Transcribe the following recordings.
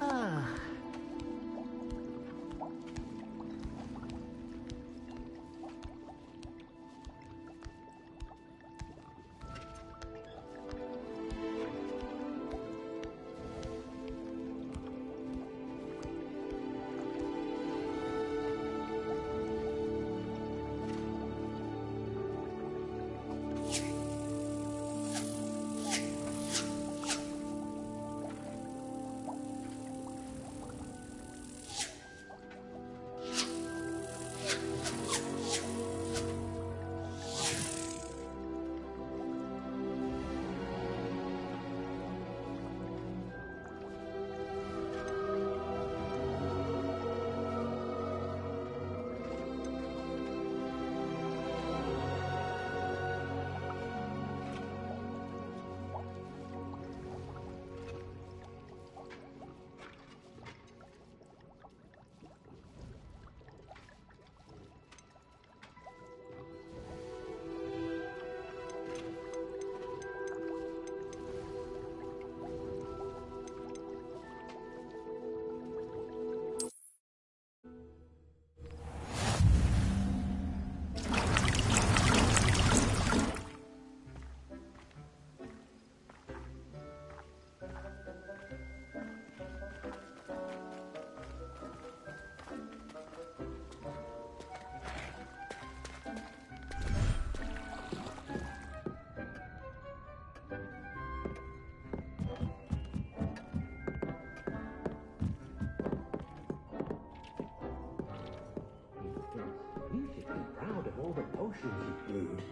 Ah. You should be proud of all the potions you brewed.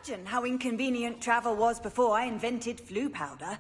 imagine how inconvenient travel was before I invented flu powder.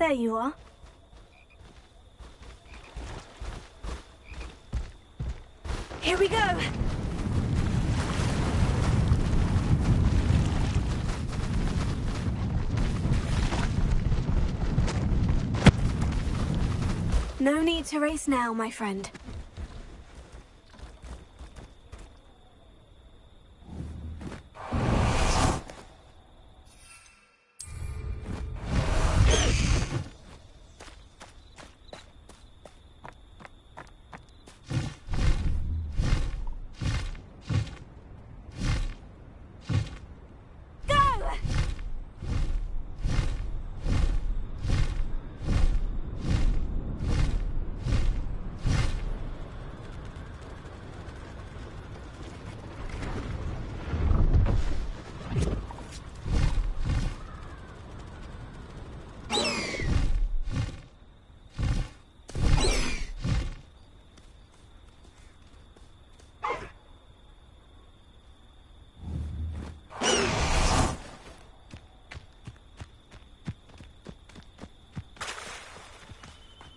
There you are. Here we go! No need to race now, my friend.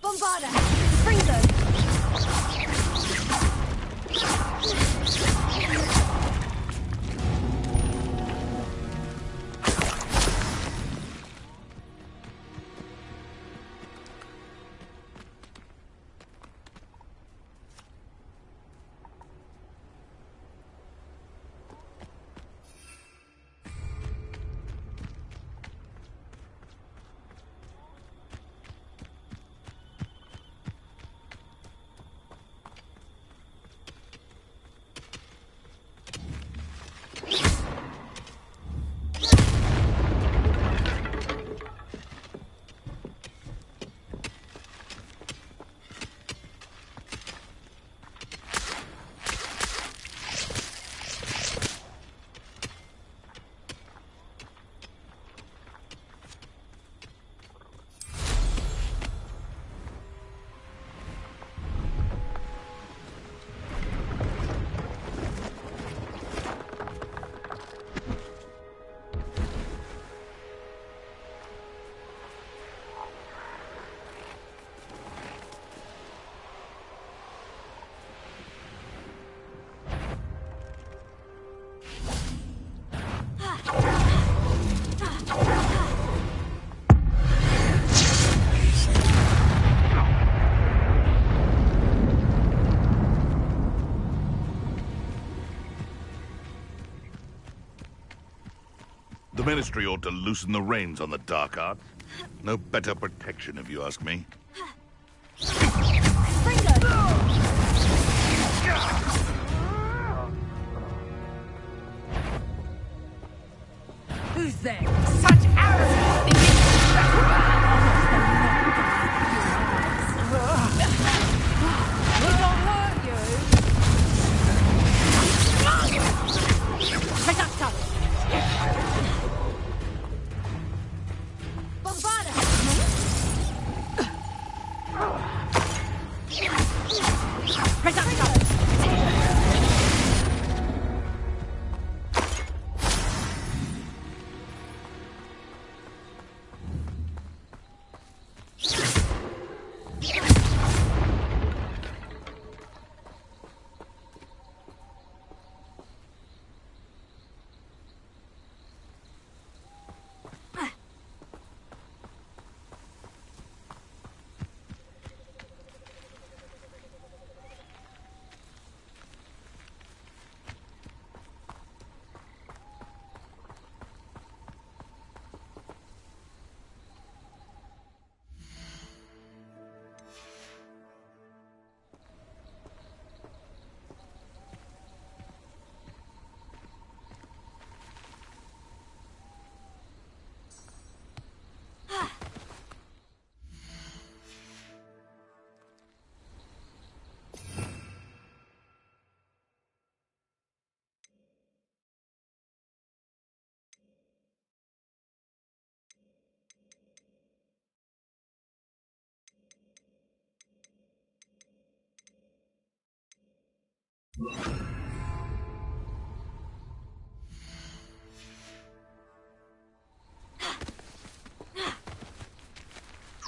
Bombarda! Springboard! The Ministry ought to loosen the reins on the dark art. No better protection, if you ask me. Who's there? Such arrogance! We don't hurt you. Reducto! Bombarda! Reducto!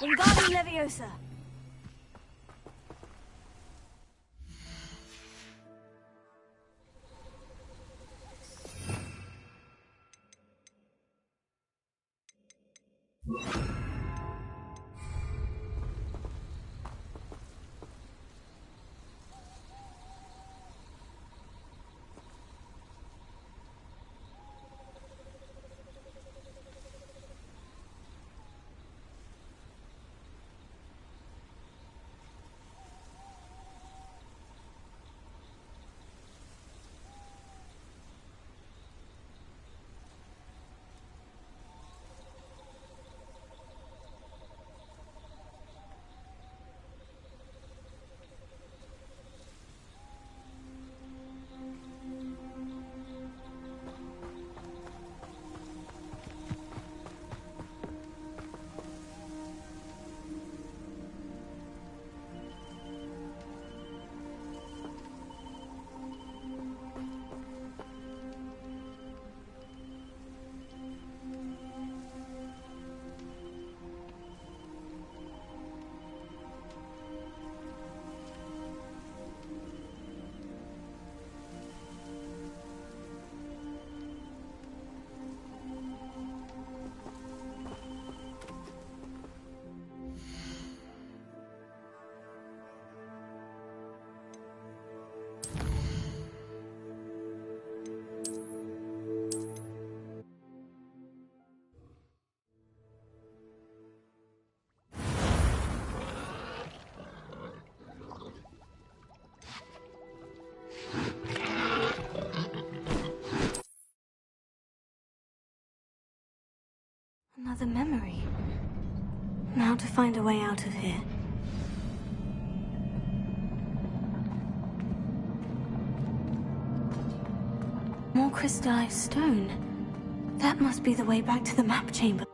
Wingardium Leviosa. Another memory. Now to find a way out of here. More crystallized stone. That must be the way back to the map chamber.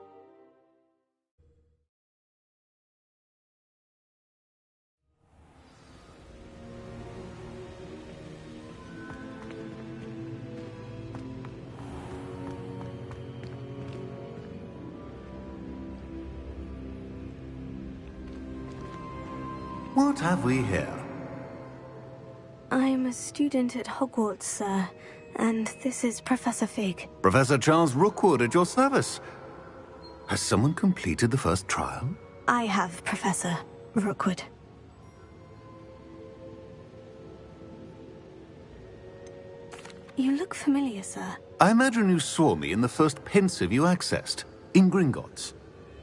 What have we here? I'm a student at Hogwarts, sir, and this is Professor Fig. Professor Charles Rookwood at your service. Has someone completed the first trial? I have, Professor Rookwood. You look familiar, sir. I imagine you saw me in the first pensive you accessed, in Gringotts.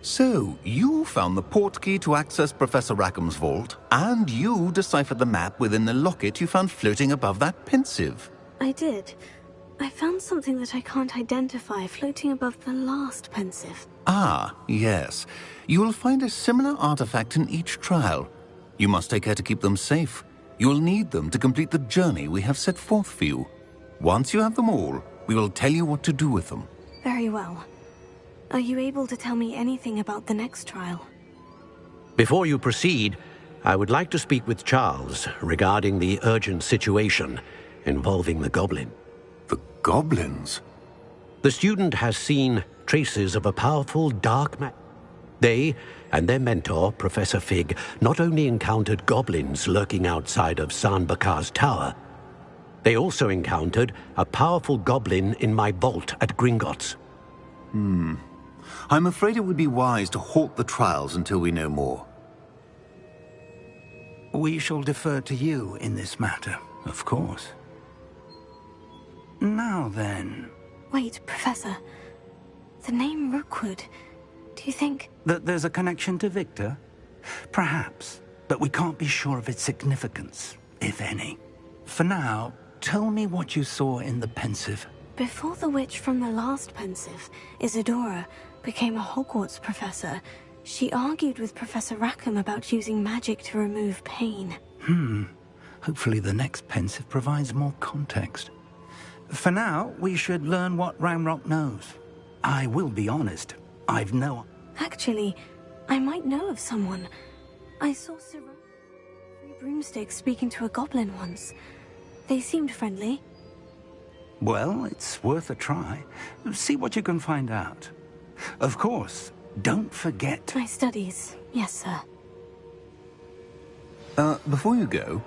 So, you found the portkey to access Professor Rackham's vault, and you deciphered the map within the locket you found floating above that pensive. I did. I found something that I can't identify floating above the last pensive. Ah, yes. You will find a similar artifact in each trial. You must take care to keep them safe. You will need them to complete the journey we have set forth for you. Once you have them all, we will tell you what to do with them. Very well. Are you able to tell me anything about the next trial? Before you proceed, I would like to speak with Charles regarding the urgent situation involving the goblin. The goblins? The student has seen traces of a powerful dark magic. They and their mentor, Professor Fig, not only encountered goblins lurking outside of San Bakar's tower, they also encountered a powerful goblin in my vault at Gringotts. I'm afraid it would be wise to halt the trials until we know more. We shall defer to you in this matter, of course. Now then... Wait, Professor. The name Rookwood. Do you think... That there's a connection to Victor? Perhaps, but we can't be sure of its significance, if any. For now, tell me what you saw in the pensive. Before the witch from the last pensive, Isadora, became a Hogwarts professor, she argued with Professor Rackham about using magic to remove pain. Hopefully the next pensive provides more context. For now, we should learn what Ramrock knows. I will be honest, I've no... Actually, I might know of someone. I saw Three Broomsticks speaking to a goblin once. They seemed friendly. Well, it's worth a try. See what you can find out. Of course, Don't forget. My studies, yes, sir. Before you go,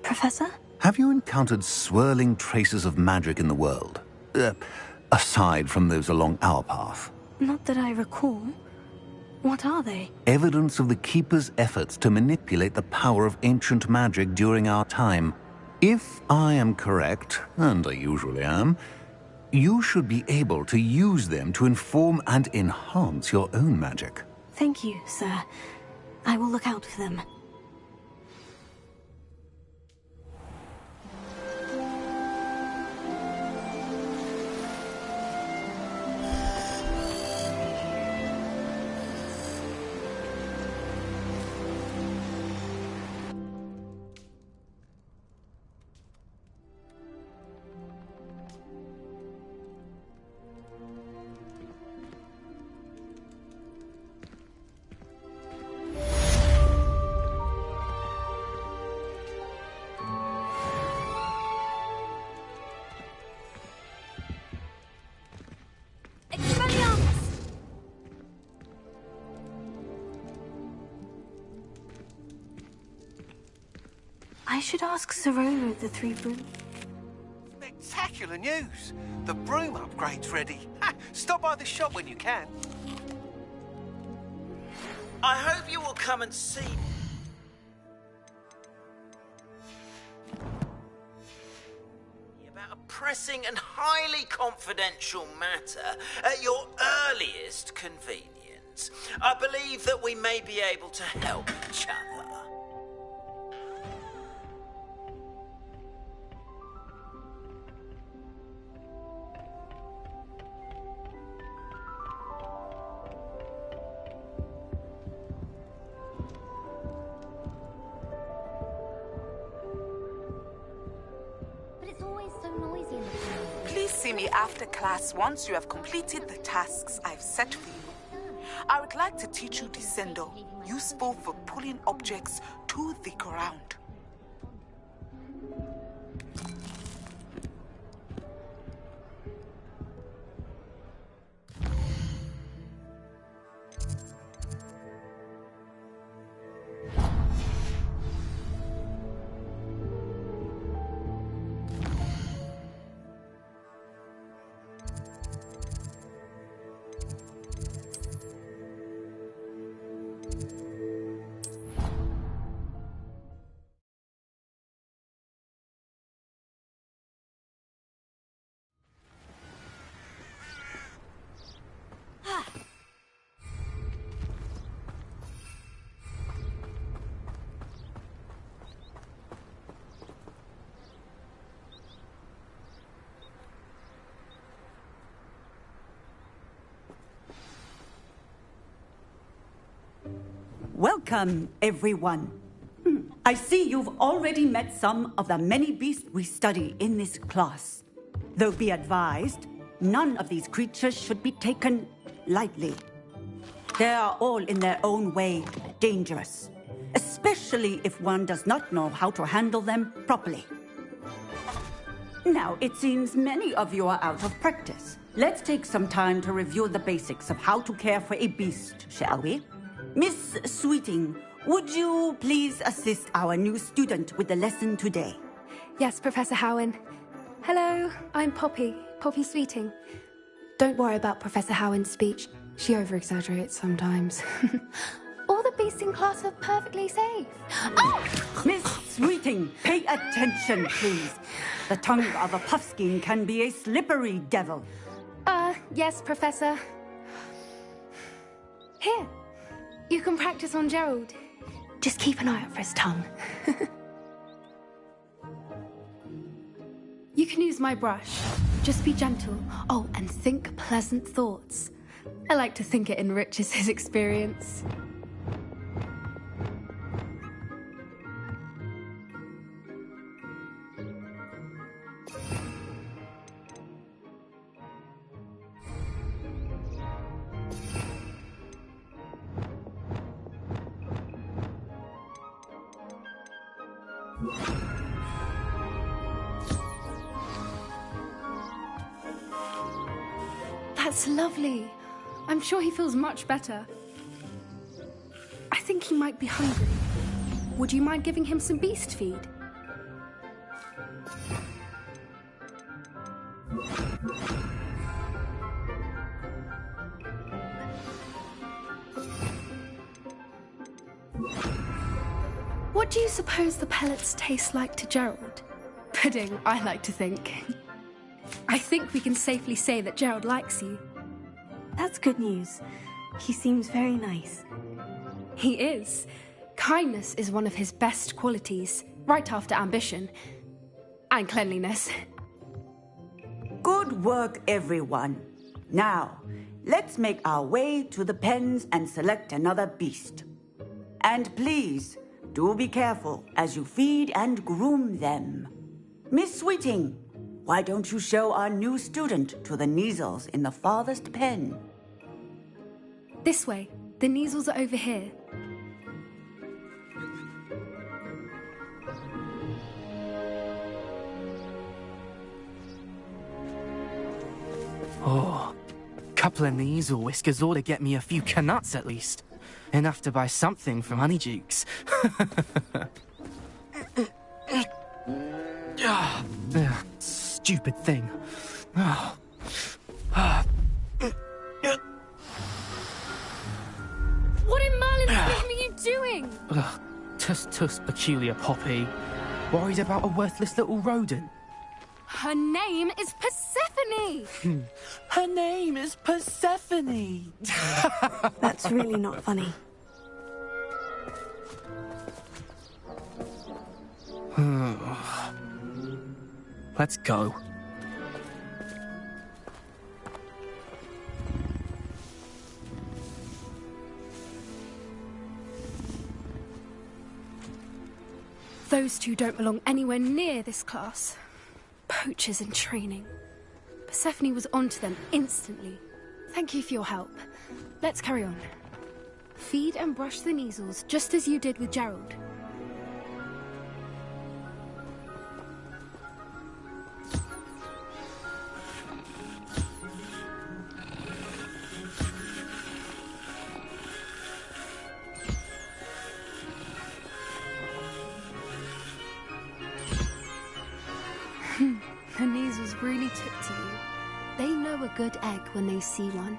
Professor? have you encountered swirling traces of magic in the world? Aside from those along our path. Not that I recall. What are they? Evidence of the Keeper's efforts to manipulate the power of ancient magic during our time. If I am correct, and I usually am, you should be able to use them to inform and enhance your own magic. Thank you, sir. I will look out for them. I should ask Sirona of the Three Brooms. Spectacular news! The broom upgrade's ready. Stop by the shop when you can. I hope you will come and see me. About a pressing and highly confidential matter at your earliest convenience. I believe that we may be able to help each other. Please see me after class once you have completed the tasks I've set for you. I would like to teach you Descendo, useful for pulling objects to the ground. Welcome, everyone. I see you've already met some of the many beasts we study in this class. Though be advised, none of these creatures should be taken lightly. They are all in their own way dangerous, especially especially if one does not know how to handle them properly. Now, it seems many of you are out of practice. Let's take some time to review the basics of how to care for a beast, shall we? Miss Sweeting, would you please assist our new student with the lesson today? Yes, Professor Howen. Hello, I'm Poppy Sweeting. Don't worry about Professor Howen's speech. She over-exaggerates sometimes. All the beasts in class are perfectly safe. Oh! Miss Sweeting, pay attention, please. The tongue of a puffskein can be a slippery devil. Yes, Professor. Here, you can practice on Gerald. Just keep an eye out for his tongue. You can use my brush. Just be gentle. Oh, and think pleasant thoughts. I like to think it enriches his experience. That's lovely. I'm sure he feels much better. I think he might be hungry. Would you mind giving him some beast feed? What do you suppose the pellets taste like to Gerald? Pudding, I like to think. I think we can safely say that Gerald likes you. That's good news. He seems very nice. He is. Kindness is one of his best qualities, right after ambition. And cleanliness. Good work, everyone. Now, let's make our way to the pens and select another beast. And please, do be careful as you feed and groom them. Miss Sweeting, why don't you show our new student to the Neasels in the farthest pen? This way. The Neasels are over here. Oh, couple of Neasel whiskers ought to get me a few canuts at least. Enough to buy something from Honeydukes. Stupid thing. What in Merlin's name are you doing? Tuss, peculiar Poppy. Worried about a worthless little rodent. Her name is Persephone! Her name is Persephone! That's really not funny. Let's go. Those two don't belong anywhere near this class. Poachers in training. Persephone was onto them instantly. Thank you for your help. Let's carry on. Feed and brush the Neasels, just as you did with Gerald. The Neasels really took to you. They know a good egg when they see one.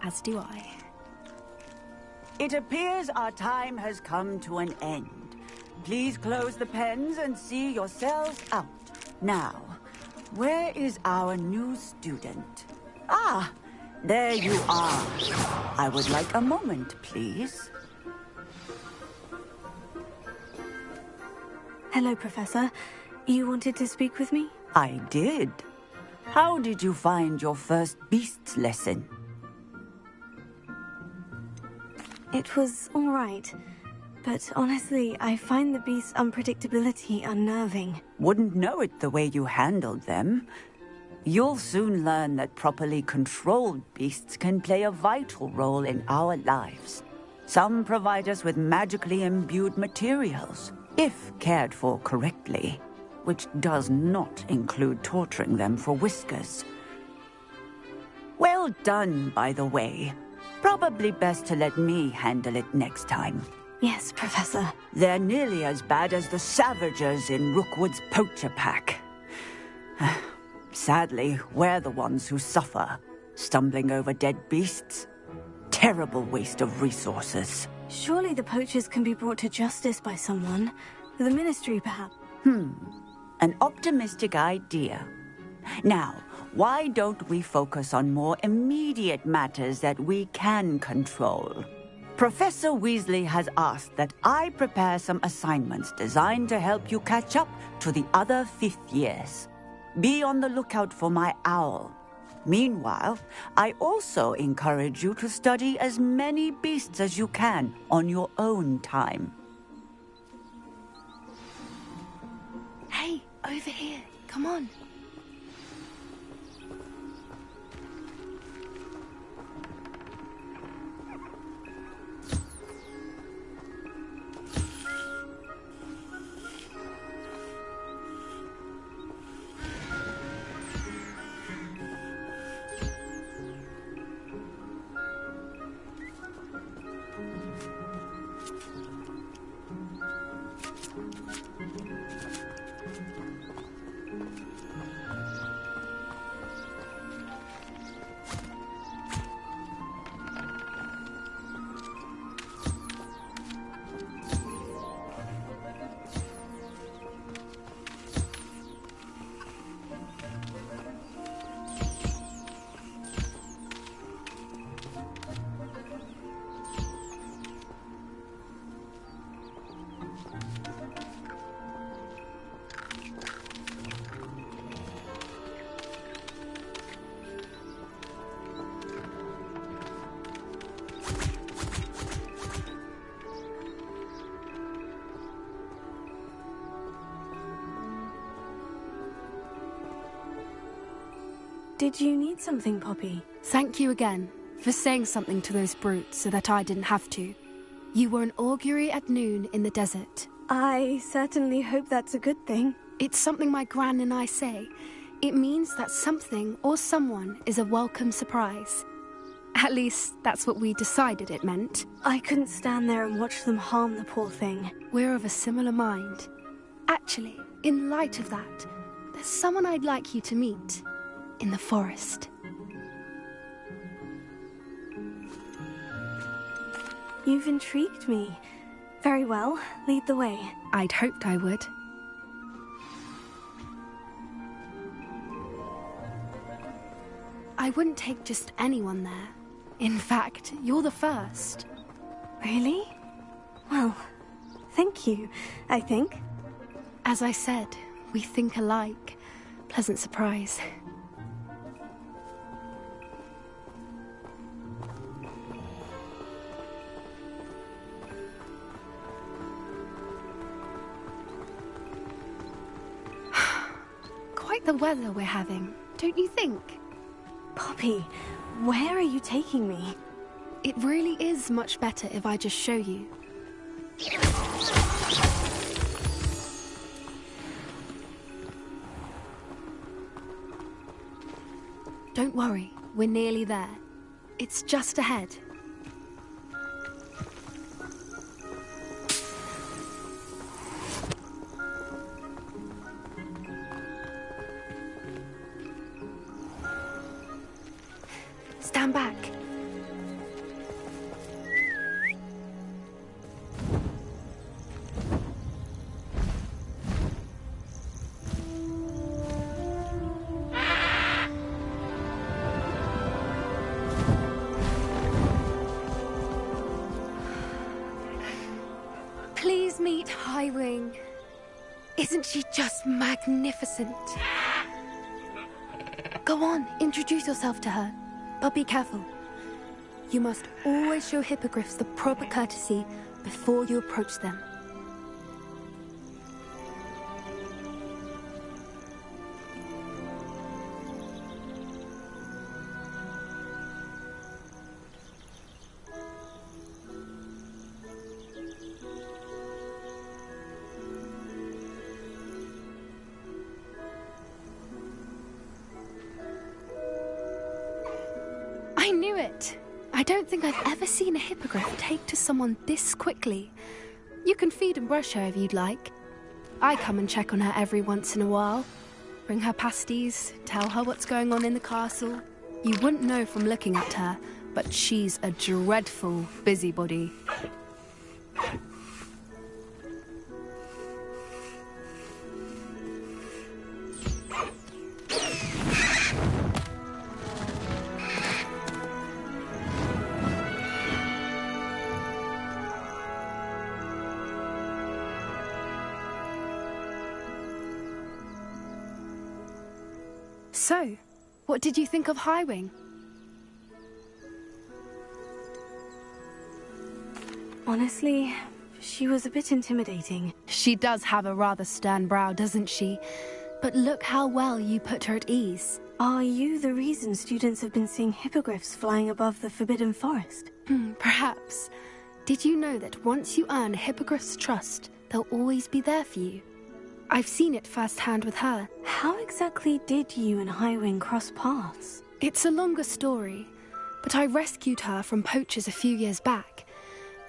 As do I. It appears our time has come to an end. Please close the pens and see yourselves out. Now, where is our new student? Ah, there you are. I would like a moment, please. Hello, Professor. You wanted to speak with me? I did. How did you find your first beasts lesson? It was all right. But honestly, I find the beast's unpredictability unnerving. Wouldn't know it the way you handled them. You'll soon learn that properly controlled beasts can play a vital role in our lives. Some provide us with magically imbued materials, if cared for correctly, which does not include torturing them for whiskers. Well done, by the way. Probably best to let me handle it next time. Yes, Professor. They're nearly as bad as the Savagers in Rookwood's poacher pack. Sadly, we're the ones who suffer, stumbling over dead beasts. Terrible waste of resources. Surely the poachers can be brought to justice by someone. The Ministry, perhaps. An optimistic idea. Now, why don't we focus on more immediate matters that we can control? Professor Weasley has asked that I prepare some assignments designed to help you catch up to the other fifth years. Be on the lookout for my owl. Meanwhile, I also encourage you to study as many beasts as you can on your own time. Hey, over here. Come on. Did you need something, Poppy? Thank you again for saying something to those brutes so that I didn't have to. You were an augury at noon in the desert. I certainly hope that's a good thing. It's something my gran and I say. It means that something or someone is a welcome surprise. At least, that's what we decided it meant. I couldn't stand there and watch them harm the poor thing. We're of a similar mind. Actually, in light of that, there's someone I'd like you to meet. In the forest. You've intrigued me. Very well, lead the way. I'd hoped I would. I wouldn't take just anyone there. In fact, you're the first. Really? Well, thank you, I think. As I said, we think alike. Pleasant surprise. Quite the weather we're having, don't you think? Poppy, where are you taking me? It really is much better if I just show you. Don't worry, we're nearly there. It's just ahead. Stand back. Please meet Highwing. Isn't she just magnificent? Go on, introduce yourself to her. But be careful. You must always show hippogriffs the proper courtesy before you approach them. knew it. I don't think I've ever seen a hippogriff take to someone this quickly. You can feed and brush her if you'd like. I come and check on her every once in a while. Bring her pasties, tell her what's going on in the castle. You wouldn't know from looking at her, but she's a dreadful busybody. So, what did you think of Highwing? Honestly, she was a bit intimidating. She does have a rather stern brow, doesn't she? But look how well you put her at ease. Are you the reason students have been seeing hippogriffs flying above the Forbidden Forest? Perhaps. Did you know that once you earn a hippogriff's trust, they'll always be there for you? I've seen it firsthand with her. How exactly did you and Highwing cross paths? It's a longer story, but I rescued her from poachers a few years back.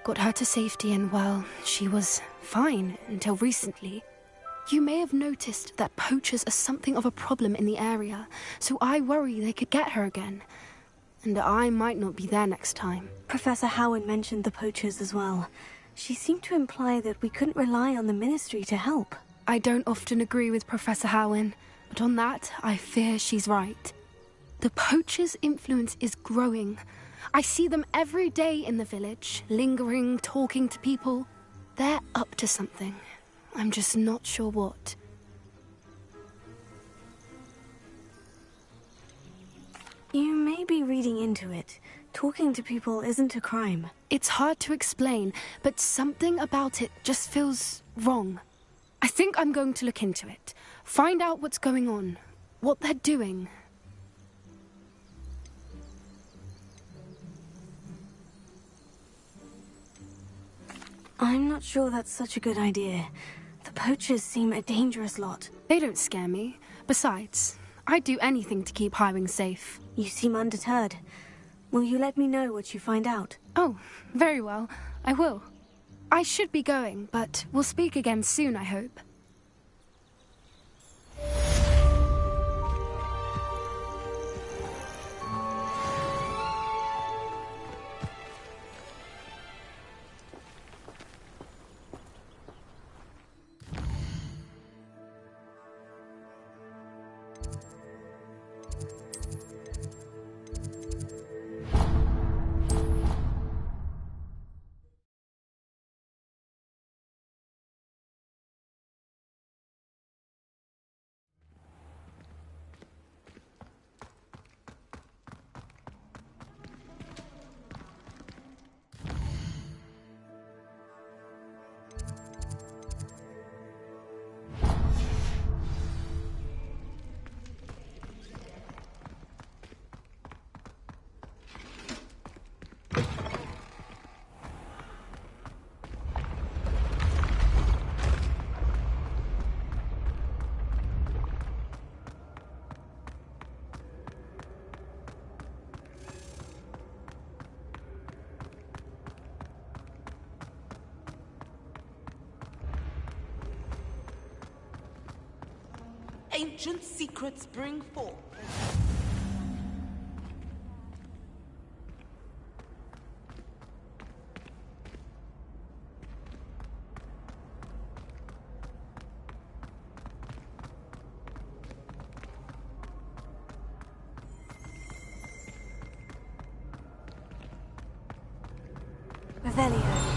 Got her to safety and, well, she was fine until recently. You may have noticed that poachers are something of a problem in the area, so I worry they could get her again. And I might not be there next time. Professor Howard mentioned the poachers as well. She seemed to imply that we couldn't rely on the Ministry to help. I don't often agree with Professor Howin, but on that, I fear she's right. The poachers' influence is growing. I see them every day in the village, lingering, talking to people. They're up to something. I'm just not sure what. You may be reading into it. Talking to people isn't a crime. It's hard to explain, but something about it just feels wrong. I think I'm going to look into it. Find out what's going on. What they're doing. I'm not sure that's such a good idea. The poachers seem a dangerous lot. They don't scare me. Besides, I'd do anything to keep Highwing safe. You seem undeterred. Will you let me know what you find out? Oh, very well. I will. I should be going, but we'll speak again soon, I hope. Ancient secrets bring forth. Revelio.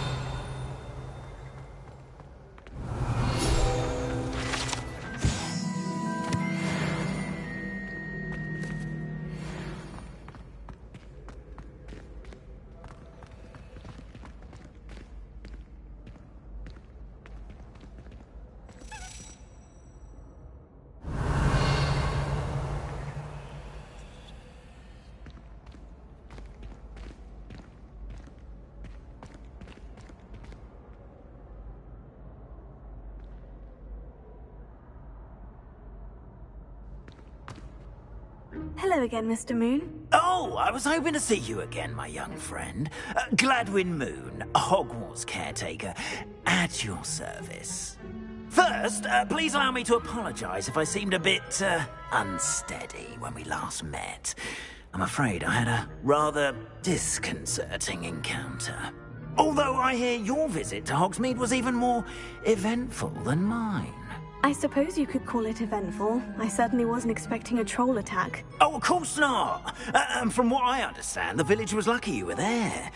Hello again, Mr. Moon. Oh, Oh, I was hoping to see you again, my young friend. Gladwin Moon, Hogwarts caretaker, at your service. First, please allow me to apologise if I seemed a bit, unsteady when we last met. I'm afraid I had a rather disconcerting encounter. Although I hear your visit to Hogsmeade was even more eventful than mine. I suppose you could call it eventful. I certainly wasn't expecting a troll attack. Oh, of course not. And from what I understand, the village was lucky you were there.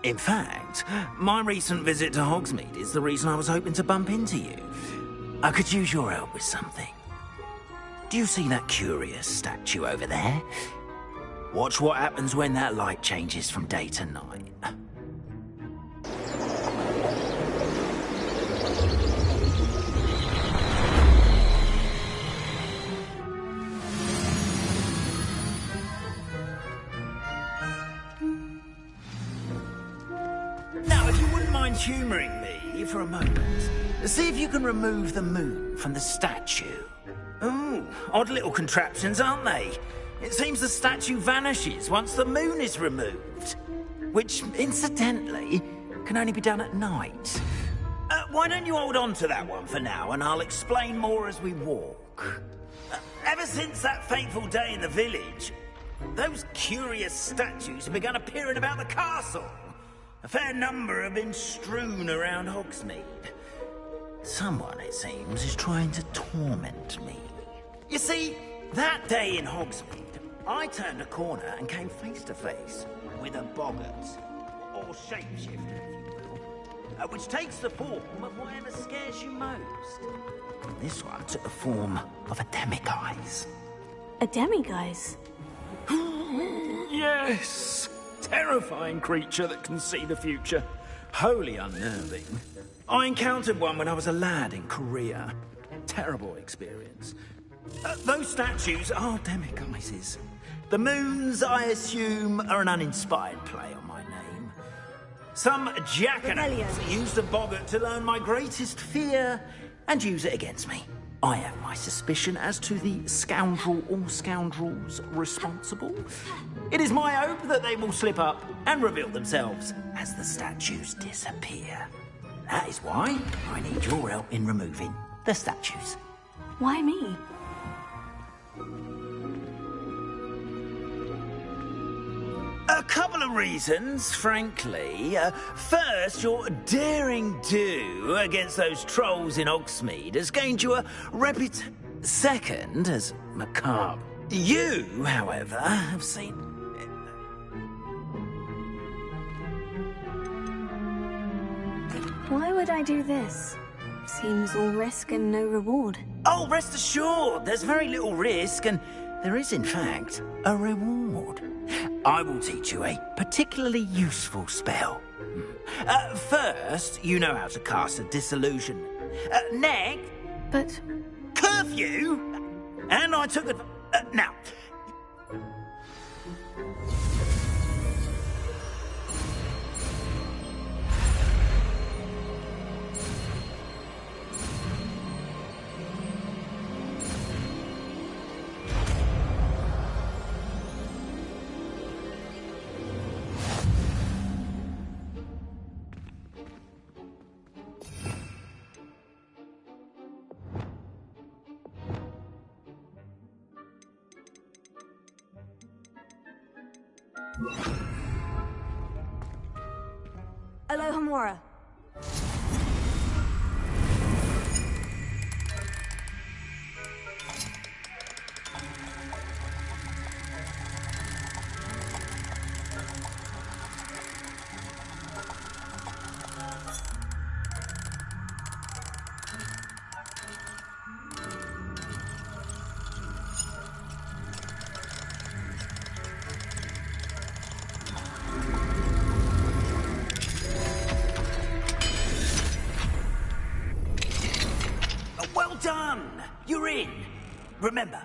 In fact, my recent visit to Hogsmeade is the reason I was hoping to bump into you. I could use your help with something. Do you see that curious statue over there? Watch what happens when that light changes from day to night. Now, if you wouldn't mind humouring me for a moment, see if you can remove the moon from the statue. Ooh, odd little contraptions, aren't they? It seems the statue vanishes once the moon is removed. Which, incidentally, can only be done at night. Why don't you hold on to that one for now, and I'll explain more as we walk. Ever since that fateful day in the village, those curious statues have begun appearing about the castle. A fair number have been strewn around Hogsmeade. Someone, it seems, is trying to torment me. You see, that day in Hogsmeade, I turned a corner and came face to face with a boggart, or shapeshifter, if you will, which takes the form of whatever scares you most. And this one took the form of a demiguise. A demiguise? Yes! Terrifying creature that can see the future. Wholly unnerving. I encountered one when I was a lad in Korea. Terrible experience. Those statues are demiguises. The moons, I assume, are an uninspired play on my name. Some jackanapes used the boggart to learn my greatest fear and use it against me. I have my suspicion as to the scoundrel or scoundrels responsible. It is my hope that they will slip up and reveal themselves as the statues disappear. That is why I need your help in removing the statues. Why me? A couple of reasons, frankly. First, your daring do against those trolls in Hogsmeade has gained you a reputation. Second, as macabre. You, however, have seen... Why would I do this? Seems all risk and no reward. Oh, rest assured, there's very little risk, and there is, in fact, a reward. I will teach you a particularly useful spell. First, you know how to cast a disillusionment. Next... But... Curfew? And I took it... now... Alohomora. Done! You're in! Remember,